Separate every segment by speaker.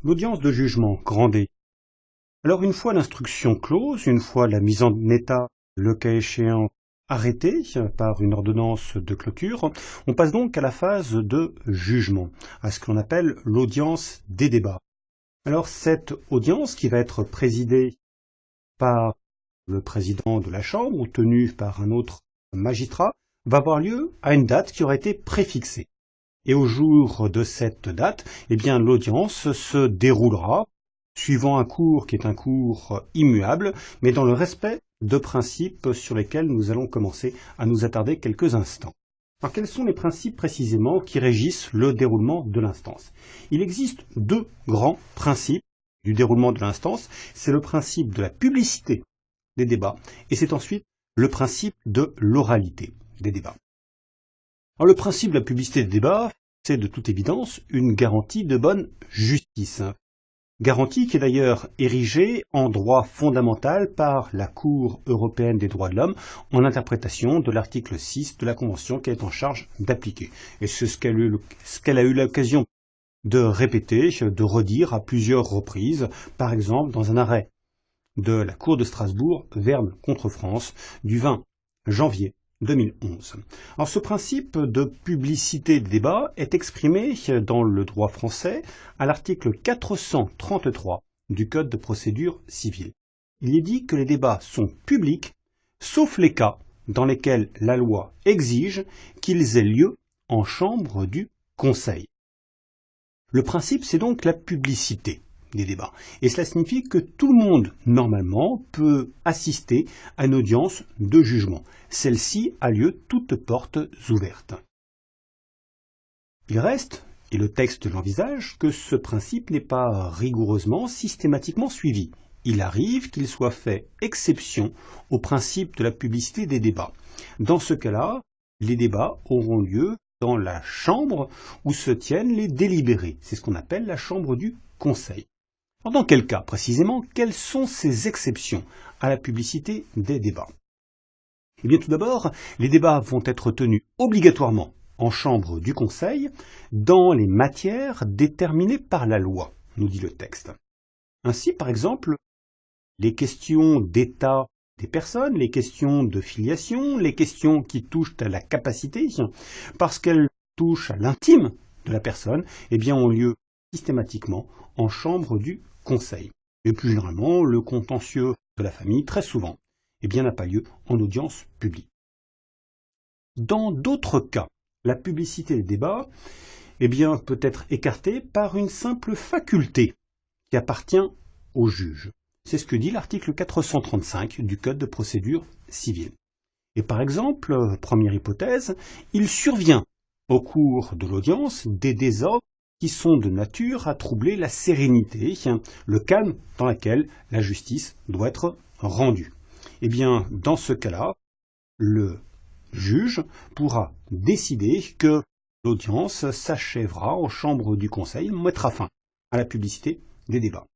Speaker 1: L'audience de jugement, grand D. Alors une fois l'instruction close, une fois la mise en état, le cas échéant, arrêtée par une ordonnance de clôture, on passe donc à la phase de jugement, à ce que l'on appelle l'audience des débats. Alors cette audience qui va être présidée par le président de la Chambre ou tenue par un autre magistrat va avoir lieu à une date qui aura été préfixée. Et au jour de cette date, l'audience se déroulera suivant un cours qui est un cours immuable, mais dans le respect de principes sur lesquels nous allons commencer à nous attarder quelques instants. Alors, quels sont les principes précisément qui régissent le déroulement de l'instance? Il existe deux grands principes du déroulement de l'instance. C'est le principe de la publicité des débats et c'est ensuite le principe de l'oralité des débats. Alors, le principe de la publicité des débats, c'est de toute évidence une garantie de bonne justice. Garantie qui est d'ailleurs érigée en droit fondamental par la Cour européenne des droits de l'homme en interprétation de l'article 6 de la Convention qu'elle est en charge d'appliquer. Et c'est ce qu'elle a eu l'occasion de répéter, de redire à plusieurs reprises, par exemple dans un arrêt de la Cour de Strasbourg, Verne contre France, du 20 janvier 2011. Alors ce principe de publicité des débats est exprimé dans le droit français à l'article 433 du Code de procédure civile. Il est dit que les débats sont publics, sauf les cas dans lesquels la loi exige qu'ils aient lieu en chambre du Conseil. Le principe, c'est donc la publicité des débats. Et cela signifie que tout le monde, normalement, peut assister à une audience de jugement. Celle-ci a lieu toutes portes ouvertes. Il reste, et le texte l'envisage, que ce principe n'est pas rigoureusement, systématiquement suivi. Il arrive qu'il soit fait exception au principe de la publicité des débats. Dans ce cas-là, les débats auront lieu dans la chambre où se tiennent les délibérés. C'est ce qu'on appelle la chambre du Conseil. Alors dans quel cas, précisément, quelles sont ces exceptions à la publicité des débats? Eh bien, tout d'abord, les débats vont être tenus obligatoirement en chambre du Conseil dans les matières déterminées par la loi, nous dit le texte. Ainsi, par exemple, les questions d'état des personnes, les questions de filiation, les questions qui touchent à la capacité, parce qu'elles touchent à l'intime de la personne, ont lieu systématiquement en chambre du Conseil. Et plus généralement, le contentieux de la famille, très souvent, n'a pas lieu en audience publique. Dans d'autres cas, la publicité des débats peut être écartée par une simple faculté qui appartient au juge. C'est ce que dit l'article 435 du Code de procédure civile. Et par exemple, première hypothèse, il survient au cours de l'audience des désordres qui sont de nature à troubler la sérénité, le calme dans lequel la justice doit être rendue. Dans ce cas-là, le juge pourra décider que l'audience s'achèvera en chambre du Conseil, mettra fin à la publicité des débats.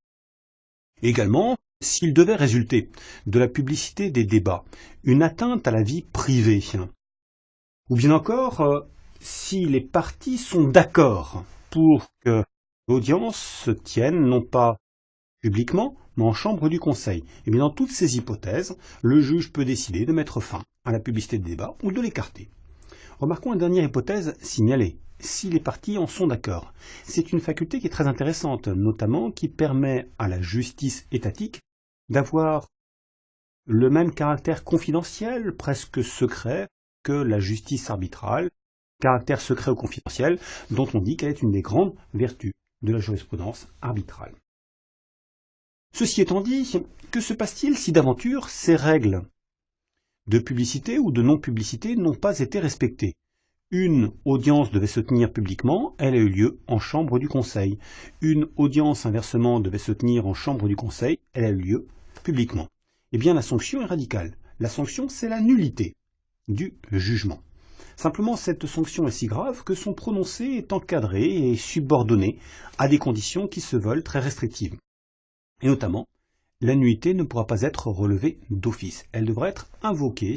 Speaker 1: Également, s'il devait résulter de la publicité des débats une atteinte à la vie privée, ou bien encore, si les parties sont d'accord pour que l'audience se tienne non pas publiquement, mais en chambre du Conseil. Et bien dans toutes ces hypothèses, le juge peut décider de mettre fin à la publicité des débats ou de l'écarter. Remarquons une dernière hypothèse signalée, si les parties en sont d'accord. C'est une faculté qui est très intéressante, notamment qui permet à la justice étatique d'avoir le même caractère confidentiel, presque secret, que la justice arbitrale, caractère secret ou confidentiel, dont on dit qu'elle est une des grandes vertus de la jurisprudence arbitrale. Ceci étant dit, que se passe-t-il si d'aventure ces règles de publicité ou de non-publicité n'ont pas été respectées? Une audience devait se tenir publiquement, elle a eu lieu en chambre du Conseil. Une audience inversement devait se tenir en chambre du Conseil, elle a eu lieu publiquement. La sanction est radicale. La sanction, c'est la nullité du jugement. Simplement, cette sanction est si grave que son prononcé est encadré et subordonné à des conditions qui se veulent très restrictives. Et notamment, la nullité ne pourra pas être relevée d'office. Elle devra être invoquée,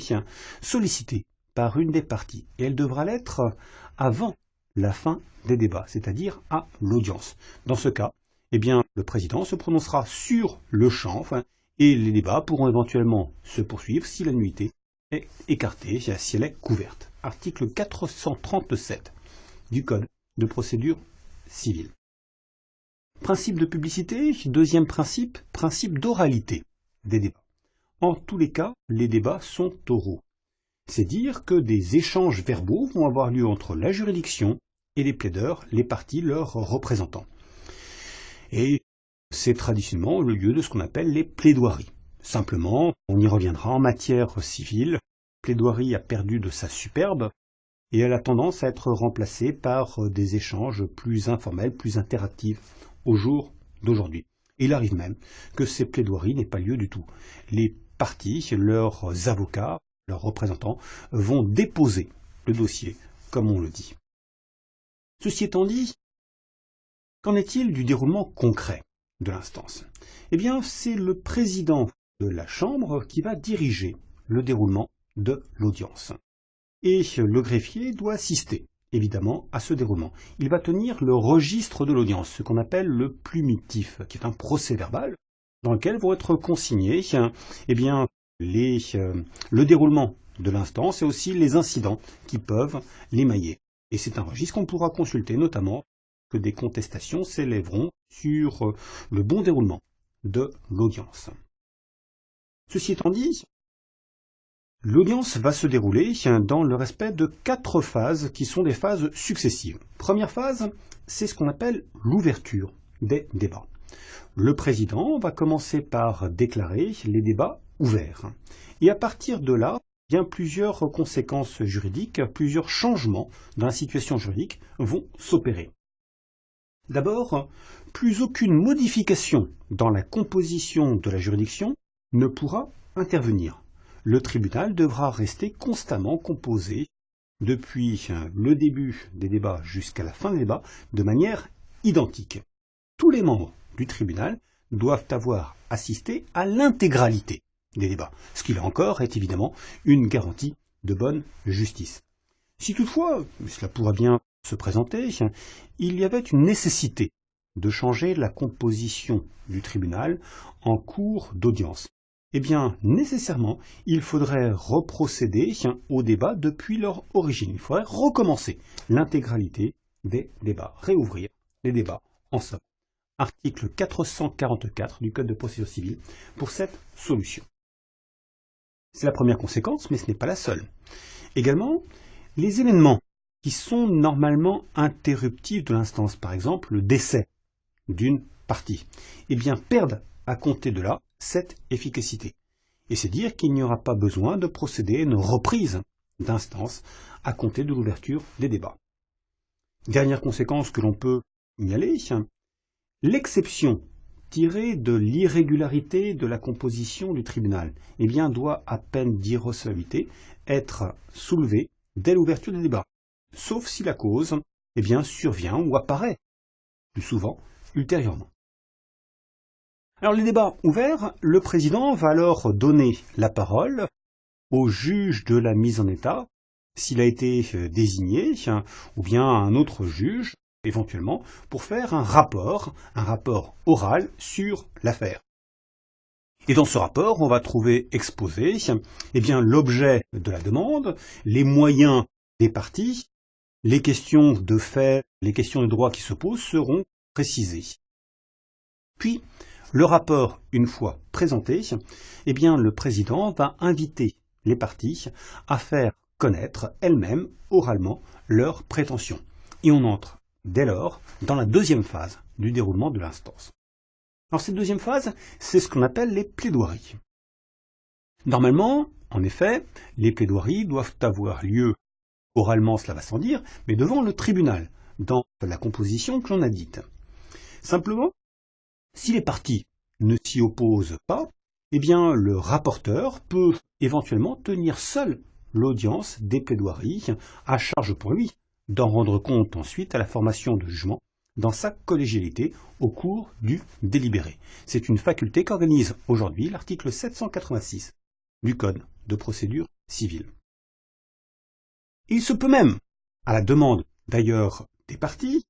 Speaker 1: sollicitée par une des parties. Et elle devra l'être avant la fin des débats, c'est-à-dire à l'audience. Dans ce cas, eh bien, le président se prononcera sur le champ, et les débats pourront éventuellement se poursuivre si la nullité est écartée, si elle est couverte. Article 437 du Code de procédure civile. Principe de publicité, deuxième principe, principe d'oralité des débats. En tous les cas, les débats sont oraux. C'est dire que des échanges verbaux vont avoir lieu entre la juridiction et les plaideurs, les parties, leurs représentants. Et c'est traditionnellement le lieu de ce qu'on appelle les plaidoiries. Simplement, on y reviendra en matière civile, la plaidoirie a perdu de sa superbe et elle a tendance à être remplacée par des échanges plus informels, plus interactifs au jour d'aujourd'hui. Il arrive même que ces plaidoiries n'aient pas lieu du tout. Les parties, leurs avocats, leurs représentants, vont déposer le dossier, comme on le dit. Ceci étant dit, qu'en est-il du déroulement concret de l'instance? Eh bien, c'est le président de la Chambre qui va diriger le déroulement de l'audience. Et le greffier doit assister, évidemment, à ce déroulement. Il va tenir le registre de l'audience, ce qu'on appelle le plumitif, qui est un procès-verbal dans lequel vont être consignés eh bien, le déroulement de l'instance et aussi les incidents qui peuvent l'émailler. Et c'est un registre qu'on pourra consulter, notamment que des contestations s'élèveront sur le bon déroulement de l'audience. Ceci étant dit, l'audience va se dérouler dans le respect de 4 phases qui sont des phases successives. Première phase, c'est ce qu'on appelle l'ouverture des débats. Le président va commencer par déclarer les débats ouverts. Et à partir de là, bien plusieurs conséquences juridiques, plusieurs changements dans la situation juridique vont s'opérer. D'abord, plus aucune modification dans la composition de la juridiction ne pourra intervenir. Le tribunal devra rester constamment composé depuis le début des débats jusqu'à la fin des débats de manière identique. Tous les membres du tribunal doivent avoir assisté à l'intégralité des débats, ce qui là encore est évidemment une garantie de bonne justice. Si toutefois, cela pourra bien se présenter, il y avait une nécessité de changer la composition du tribunal en cours d'audience. Eh bien, nécessairement, il faudrait reprocéder au débat depuis leur origine. Il faudrait recommencer l'intégralité des débats, réouvrir les débats en somme. Article 444 du Code de procédure civile pour cette solution. C'est la première conséquence, mais ce n'est pas la seule. Également, les événements qui sont normalement interruptifs de l'instance, par exemple le décès d'une partie, eh bien, perdent à compter de là cette efficacité. Et c'est dire qu'il n'y aura pas besoin de procéder à une reprise d'instance à compter de l'ouverture des débats. Dernière conséquence que l'on peut signaler, l'exception tirée de l'irrégularité de la composition du tribunal eh bien, doit, à peine d'irrecevabilité, être soulevée dès l'ouverture des débats, sauf si la cause eh bien, survient ou apparaît, plus souvent, ultérieurement. Alors les débats ouverts, le président va alors donner la parole au juge de la mise en état, s'il a été désigné, ou bien à un autre juge, éventuellement, pour faire un rapport oral sur l'affaire. Et dans ce rapport, on va trouver exposé eh bien, l'objet de la demande, les moyens des parties, les questions de fait, les questions de droit qui se posent seront précisées. Puis, le rapport, une fois présenté, eh bien, le président va inviter les parties à faire connaître elles-mêmes, oralement, leurs prétentions. Et on entre, dès lors, dans la deuxième phase du déroulement de l'instance. Alors, cette deuxième phase, c'est ce qu'on appelle les plaidoiries. Normalement, en effet, les plaidoiries doivent avoir lieu, oralement, cela va sans dire, mais devant le tribunal, dans la composition que l'on a dite. Simplement, si les parties ne s'y opposent pas, eh bien, le rapporteur peut éventuellement tenir seul l'audience des plaidoiries, à charge pour lui d'en rendre compte ensuite à la formation de jugement dans sa collégialité au cours du délibéré. C'est une faculté qu'organise aujourd'hui l'article 786 du Code de procédure civile. Il se peut même, à la demande d'ailleurs des parties,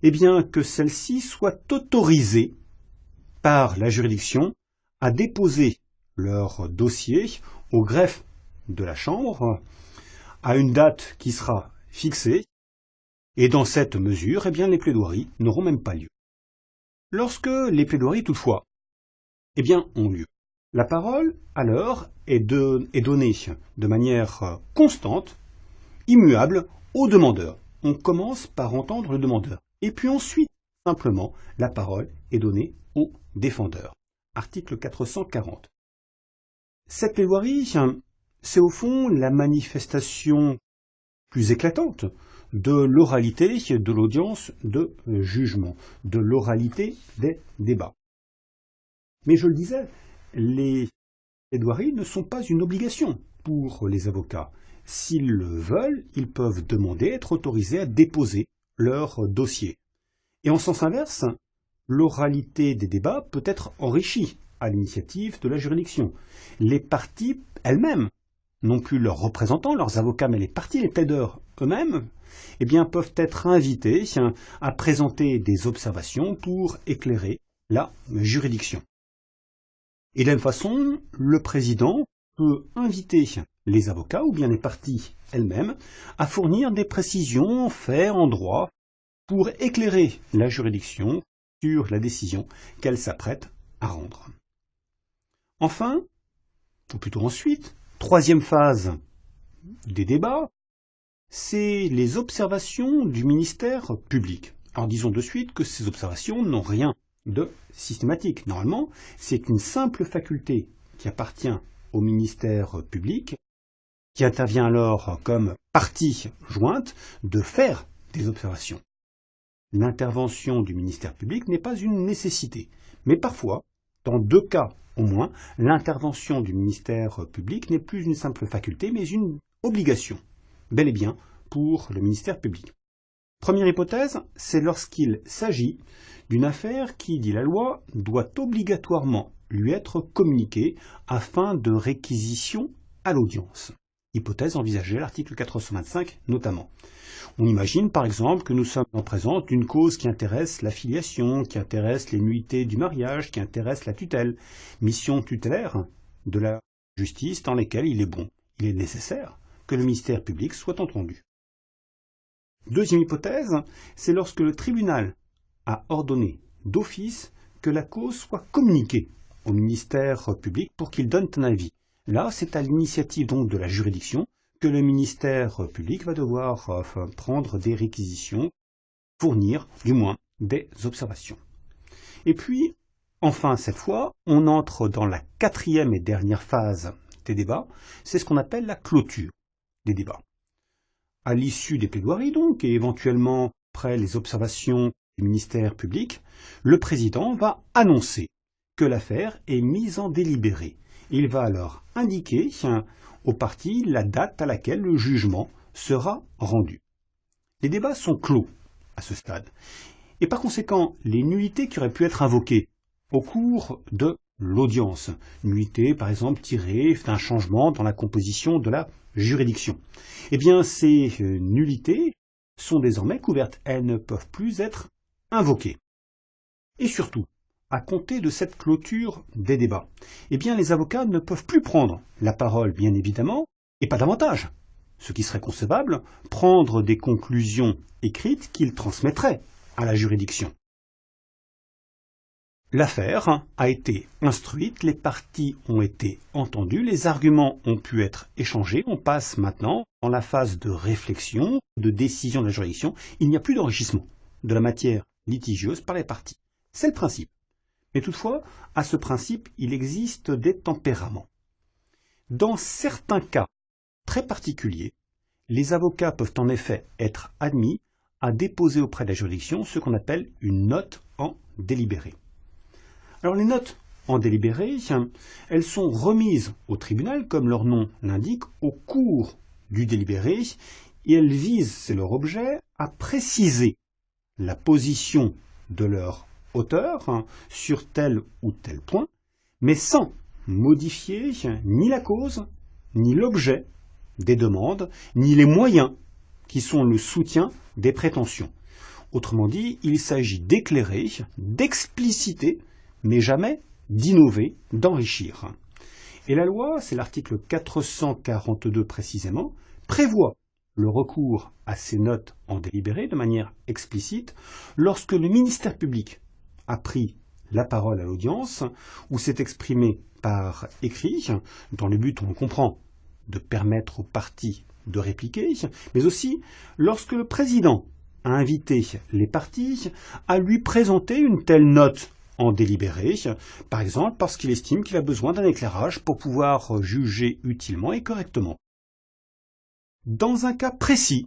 Speaker 1: eh bien que celles-ci soient autorisées par la juridiction à déposer leur dossier au greffe de la Chambre à une date qui sera fixée, et dans cette mesure, eh bien, les plaidoiries n'auront même pas lieu. Lorsque les plaidoiries, toutefois, eh bien, ont lieu, la parole, alors, est donnée de manière constante, immuable, au demandeur. On commence par entendre le demandeur. Et puis ensuite, simplement, la parole est donnée au défendeur. Article 440. Cette plaidoirie, c'est au fond la manifestation plus éclatante de l'oralité de l'audience de jugement, de l'oralité des débats. Mais je le disais, les plaidoiries ne sont pas une obligation pour les avocats. S'ils le veulent, ils peuvent demander à être autorisés à déposer leur dossier. Et en sens inverse, l'oralité des débats peut être enrichie à l'initiative de la juridiction. Les parties elles-mêmes, non plus leurs représentants, leurs avocats, mais les parties, les plaideurs eux-mêmes, eh bien, peuvent être invités à présenter des observations pour éclairer la juridiction. Et de la même façon, le président peut inviter les avocats ou bien les parties elles-mêmes à fournir des précisions en fait, en droit, pour éclairer la juridiction sur la décision qu'elle s'apprête à rendre. Enfin, ou plutôt ensuite, troisième phase des débats, c'est les observations du ministère public. Alors disons de suite que ces observations n'ont rien de systématique. Normalement, c'est une simple faculté qui appartient au ministère public, qui intervient alors comme partie jointe, de faire des observations. L'intervention du ministère public n'est pas une nécessité, mais parfois, dans 2 cas au moins, l'intervention du ministère public n'est plus une simple faculté, mais une obligation, bel et bien, pour le ministère public. Première hypothèse, c'est lorsqu'il s'agit d'une affaire qui, dit la loi, doit obligatoirement lui être communiquée afin de réquisition à l'audience. Hypothèse envisagée à l'article 425 notamment. On imagine par exemple que nous sommes en présence d'une cause qui intéresse la filiation, qui intéresse les nullités du mariage, qui intéresse la tutelle, mission tutélaire de la justice dans lesquelles il est nécessaire que le ministère public soit entendu. Deuxième hypothèse, c'est lorsque le tribunal a ordonné d'office que la cause soit communiquée au ministère public pour qu'il donne un avis. Là, c'est à l'initiative donc de la juridiction que le ministère public va devoir prendre des réquisitions, fournir du moins des observations. Et puis, enfin cette fois, on entre dans la 4e et dernière phase des débats, c'est ce qu'on appelle la clôture des débats. À l'issue des plaidoiries donc, et éventuellement après les observations du ministère public, le président va annoncer que l'affaire est mise en délibéré. Il va alors indiquer aux parties la date à laquelle le jugement sera rendu. Les débats sont clos à ce stade. Et par conséquent, les nullités qui auraient pu être invoquées au cours de l'audience, nullités par exemple tirées d'un changement dans la composition de la juridiction, eh bien ces nullités sont désormais couvertes. Elles ne peuvent plus être invoquées. Et surtout, à compter de cette clôture des débats, eh bien les avocats ne peuvent plus prendre la parole, bien évidemment, et pas davantage, ce qui serait concevable, prendre des conclusions écrites qu'ils transmettraient à la juridiction. L'affaire a été instruite, les parties ont été entendues, les arguments ont pu être échangés, on passe maintenant dans la phase de réflexion, de décision de la juridiction, il n'y a plus d'enrichissement de la matière litigieuse par les parties. C'est le principe. Mais toutefois, à ce principe, il existe des tempéraments. Dans certains cas très particuliers, les avocats peuvent en effet être admis à déposer auprès de la juridiction ce qu'on appelle une note en délibéré. Alors les notes en délibéré, elles sont remises au tribunal, comme leur nom l'indique, au cours du délibéré, et elles visent, c'est leur objet, à préciser la position de leur auteur sur tel ou tel point, mais sans modifier ni la cause, ni l'objet des demandes, ni les moyens qui sont le soutien des prétentions. Autrement dit, il s'agit d'éclairer, d'expliciter, mais jamais d'innover, d'enrichir. Et la loi, c'est l'article 442 précisément, prévoit le recours à ces notes en délibéré de manière explicite lorsque le ministère public a pris la parole à l'audience ou s'est exprimé par écrit, dans le but, on le comprend, de permettre aux parties de répliquer, mais aussi lorsque le président a invité les parties à lui présenter une telle note en délibéré, par exemple parce qu'il estime qu'il a besoin d'un éclairage pour pouvoir juger utilement et correctement. Dans un cas précis,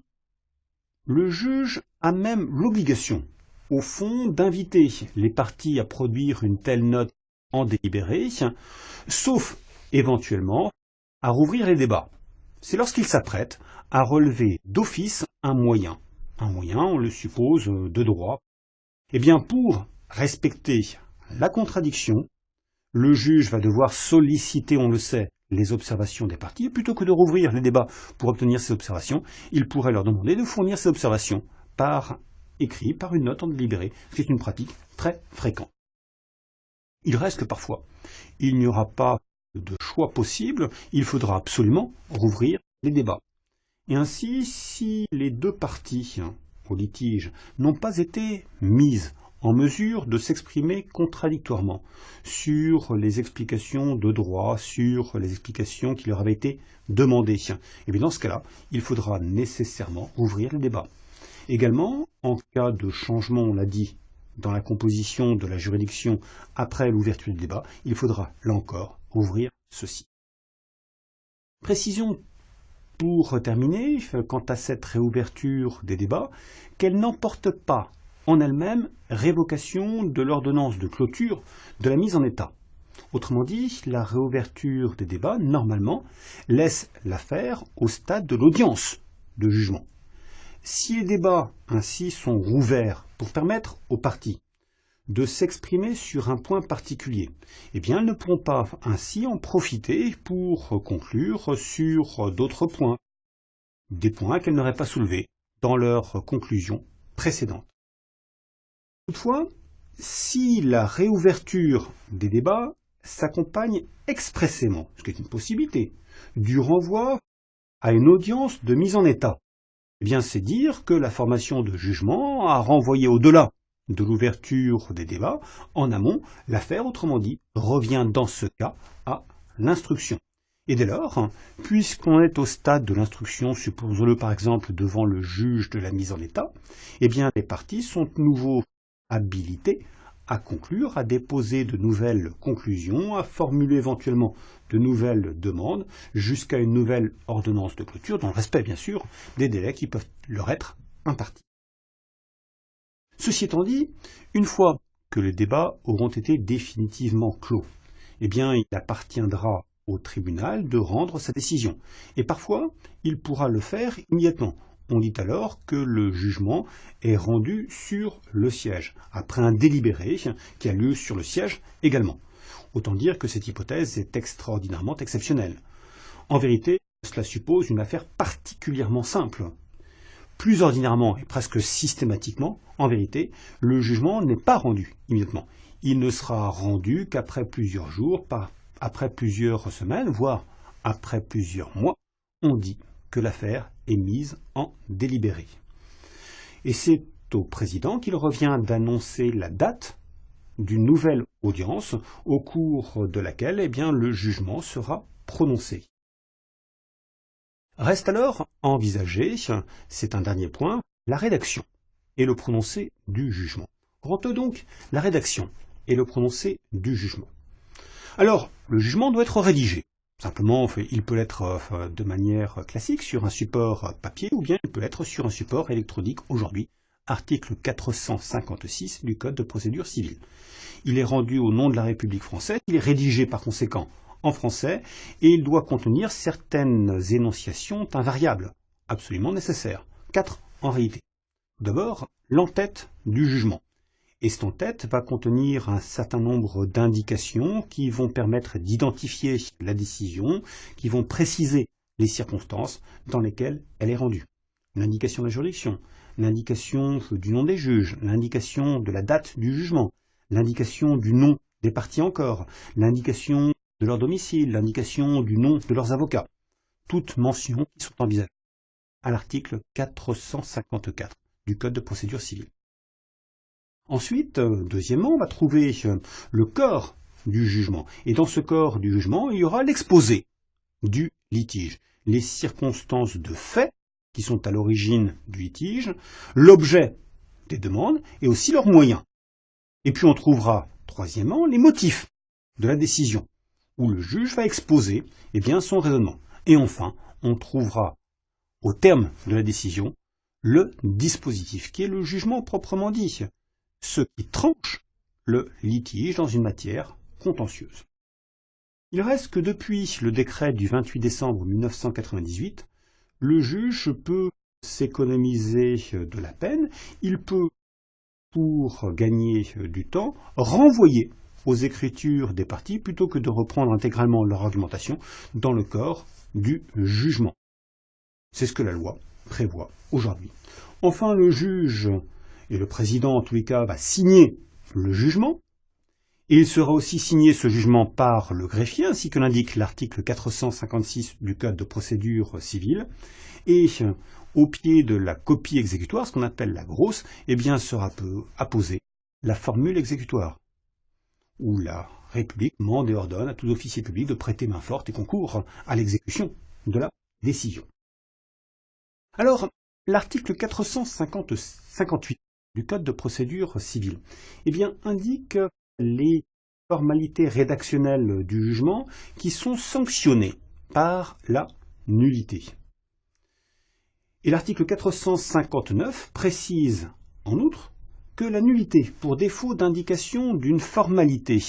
Speaker 1: le juge a même l'obligation, au fond, d'inviter les parties à produire une telle note en délibéré, sauf éventuellement à rouvrir les débats. C'est lorsqu'il s'apprête à relever d'office un moyen. Un moyen, on le suppose, de droit. Eh bien, pour respecter la contradiction, le juge va devoir solliciter, on le sait, les observations des parties. Et plutôt que de rouvrir les débats pour obtenir ces observations, il pourrait leur demander de fournir ces observations par écrit, par une note en délibéré, ce qui est une pratique très fréquente. Il reste que parfois, il n'y aura pas de choix possible, il faudra absolument rouvrir les débats. Et ainsi, si les deux parties au litige n'ont pas été mises en mesure de s'exprimer contradictoirement sur les explications de droit, sur les explications qui leur avaient été demandées, et bien dans ce cas-là, il faudra nécessairement rouvrir les débats. Également, en cas de changement, on l'a dit, dans la composition de la juridiction après l'ouverture du débat, il faudra, là encore, rouvrir ceci. Précision pour terminer, quant à cette réouverture des débats, qu'elle n'emporte pas en elle-même révocation de l'ordonnance de clôture de la mise en état. Autrement dit, la réouverture des débats, normalement, laisse l'affaire au stade de l'audience de jugement. Si les débats ainsi sont rouverts pour permettre aux parties de s'exprimer sur un point particulier, eh bien elles ne pourront pas ainsi en profiter pour conclure sur d'autres points, des points qu'elles n'auraient pas soulevés dans leur conclusion précédente. Toutefois, si la réouverture des débats s'accompagne expressément, ce qui est une possibilité, du renvoi à une audience de mise en état, eh bien c'est dire que la formation de jugement a renvoyé au-delà de l'ouverture des débats, en amont, l'affaire, autrement dit, revient dans ce cas à l'instruction. Et dès lors, puisqu'on est au stade de l'instruction, supposons-le par exemple devant le juge de la mise en état, eh bien les parties sont de nouveau habilitées à conclure, à déposer de nouvelles conclusions, à formuler éventuellement de nouvelles demandes, jusqu'à une nouvelle ordonnance de clôture, dans le respect bien sûr des délais qui peuvent leur être impartis. Ceci étant dit, une fois que les débats auront été définitivement clos, eh bien il appartiendra au tribunal de rendre sa décision. Et parfois, il pourra le faire immédiatement. On dit alors que le jugement est rendu sur le siège, après un délibéré qui a lieu sur le siège également. Autant dire que cette hypothèse est extraordinairement exceptionnelle. En vérité, cela suppose une affaire particulièrement simple. Plus ordinairement et presque systématiquement, en vérité, le jugement n'est pas rendu immédiatement. Il ne sera rendu qu'après plusieurs jours, après plusieurs semaines, voire après plusieurs mois. On dit que l'affaire est mise en délibéré. Et c'est au président qu'il revient d'annoncer la date d'une nouvelle audience au cours de laquelle eh bien, le jugement sera prononcé. Reste alors à envisager, c'est un dernier point, la rédaction et le prononcé du jugement. Rentre donc la rédaction et le prononcé du jugement. Alors, le jugement doit être rédigé. Simplement, il peut l'être de manière classique sur un support papier ou bien il peut l'être sur un support électronique aujourd'hui, article 456 du Code de procédure civile. Il est rendu au nom de la République française, il est rédigé par conséquent en français et il doit contenir certaines énonciations invariables, absolument nécessaires. 4 en réalité. D'abord, l'entête du jugement. Et cette en-tête va contenir un certain nombre d'indications qui vont permettre d'identifier la décision, qui vont préciser les circonstances dans lesquelles elle est rendue. l'indication de la juridiction, l'indication du nom des juges, l'indication de la date du jugement, l'indication du nom des parties encore, l'indication de leur domicile, l'indication du nom de leurs avocats. Toutes mentions qui sont envisagées à l'article 454 du Code de procédure civile. Ensuite, deuxièmement, on va trouver le corps du jugement. Et dans ce corps du jugement, il y aura l'exposé du litige, les circonstances de fait qui sont à l'origine du litige, l'objet des demandes et aussi leurs moyens. Et puis on trouvera, troisièmement, les motifs de la décision, où le juge va exposer son raisonnement. Et enfin, on trouvera, au terme de la décision, le dispositif, qui est le jugement proprement dit, ce qui tranche le litige dans une matière contentieuse. Il reste que depuis le décret du 28 décembre 1998, le juge peut s'économiser de la peine, il peut, pour gagner du temps, renvoyer aux écritures des parties plutôt que de reprendre intégralement leur argumentation dans le corps du jugement. C'est ce que la loi prévoit aujourd'hui. Enfin, le juge et le président, en tous les cas, va signer le jugement. Et il sera aussi signé ce jugement par le greffier, ainsi que l'indique l'article 456 du Code de procédure civile. Et au pied de la copie exécutoire, ce qu'on appelle la grosse, sera apposée la formule exécutoire, où la République mande et ordonne à tout officier public de prêter main forte et concourt à l'exécution de la décision. Alors, l'article 458 du Code de procédure civile indique les formalités rédactionnelles du jugement qui sont sanctionnées par la nullité. Et l'article 459 précise, en outre, que la nullité, pour défaut d'indication d'une formalité,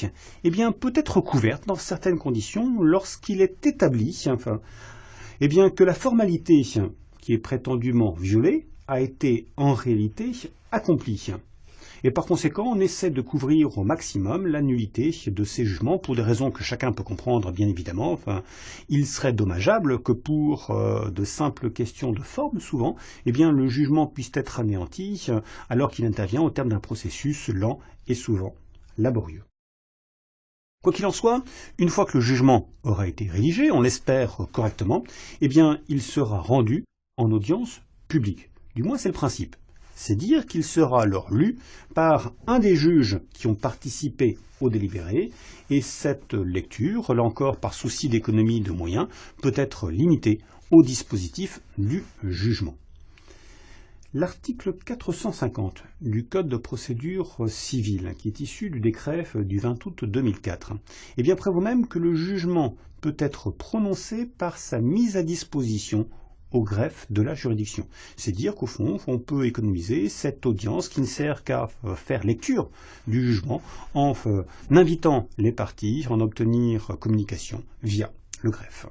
Speaker 1: peut être couverte dans certaines conditions lorsqu'il est établi que la formalité qui est prétendument violée a été en réalité accomplie. Et par conséquent, on essaie de couvrir au maximum la nullité de ces jugements pour des raisons que chacun peut comprendre, bien évidemment. Il serait dommageable que pour de simples questions de forme, souvent, le jugement puisse être anéanti alors qu'il intervient au terme d'un processus lent et souvent laborieux. Quoi qu'il en soit, une fois que le jugement aura été rédigé, on l'espère correctement, il sera rendu en audience publique. Du moins, c'est le principe. C'est dire qu'il sera alors lu par un des juges qui ont participé au délibéré, et cette lecture, là encore par souci d'économie de moyens, peut être limitée au dispositif du jugement. L'article 450 du Code de procédure civile, qui est issu du décret du 20 août 2004, prévoit même que le jugement peut être prononcé par sa mise à disposition au greffe de la juridiction. C'est dire qu'au fond, on peut économiser cette audience qui ne sert qu'à faire lecture du jugement en invitant les parties à en obtenir communication via le greffe.